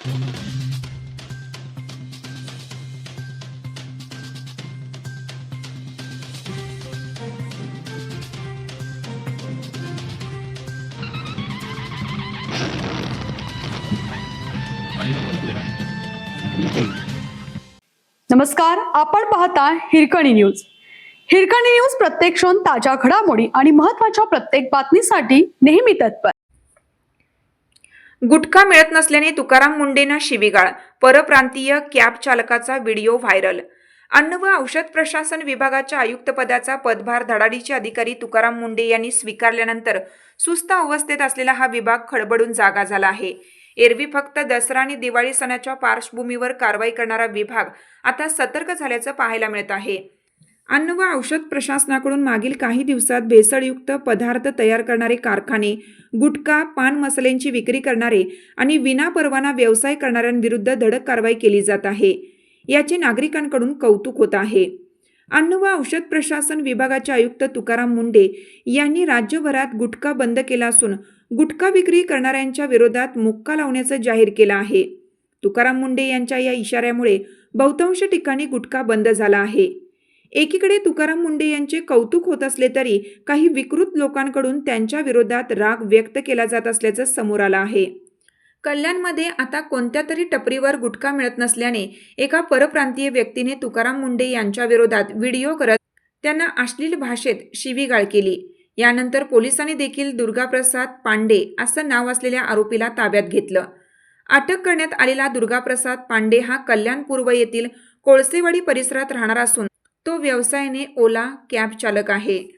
नमस्कार, आपण पाहता हिरकणी न्यूज. हिरकणी न्यूज प्रत्येक क्षण ताज्या घडामोडी आणि महत्त्वाच्या प्रत्येक बातमीसाठी नेहमी तत्पर. गुटखा मिळत नसल्याने तुकाराम मुंडेंना शिवीगाळ, परप्रांतीय कॅब चालकाचा व्हिडिओ व्हायरल. अन्न व औषध प्रशासन विभागाच्या आयुक्तपदाचा पदभार धडाडीचे अधिकारी तुकाराम मुंडे यांनी स्वीकारल्यानंतर सुस्त अवस्थेत असलेला हा विभाग खडबडून जागा झाला आहे. एरवी फक्त दसरा आणि दिवाळी सणाच्या पार्श्वभूमीवर कारवाई करणारा विभाग आता सतर्क झाल्याचं पाहायला मिळत आहे. अन्न व औषध प्रशासनाकडून मागील काही दिवसात भेसळयुक्त पदार्थ तयार करणारे कारखाने, गुटखा, पान मसाल्यांची विक्री करणारे आणि विनापरवाना व्यवसाय करणाऱ्यांविरुद्ध धडक कारवाई केली जात आहे. याचे नागरिकांकडून कौतुक होत आहे. अन्न व औषध प्रशासन विभागाचे आयुक्त तुकाराम मुंडे यांनी राज्यभरात गुटखा बंद केला असून गुटखा विक्री करणाऱ्यांच्या विरोधात मोक्का लावण्याचं जाहीर केलं आहे. तुकाराम मुंडे यांच्या या इशाऱ्यामुळे बहुतांश ठिकाणी गुटखा बंद झाला आहे. एकीकडे तुकाराम मुंडे यांचे कौतुक होत असले तरी काही विकृत लोकांकडून त्यांच्या विरोधात राग व्यक्त केला जात असल्याचं समोर आलं आहे. कल्याणमध्ये आता कोणत्या तरी टपरीवर गुटखा मिळत नसल्याने एका परप्रांतीय व्यक्तीने तुकाराम मुंडे यांच्या विरोधात व्हिडिओ करत त्यांना अश्लील भाषेत शिवीगाळ केली. यानंतर पोलिसांनी देखील दुर्गाप्रसाद पांडे असं नाव असलेल्या आरोपीला ताब्यात घेतलं. अटक करण्यात आलेला दुर्गाप्रसाद पांडे हा कल्याण पूर्व येथील कोळसेवाडी परिसरात राहणारा असून तो व्यवसायाने ओला कॅब चालक आहे.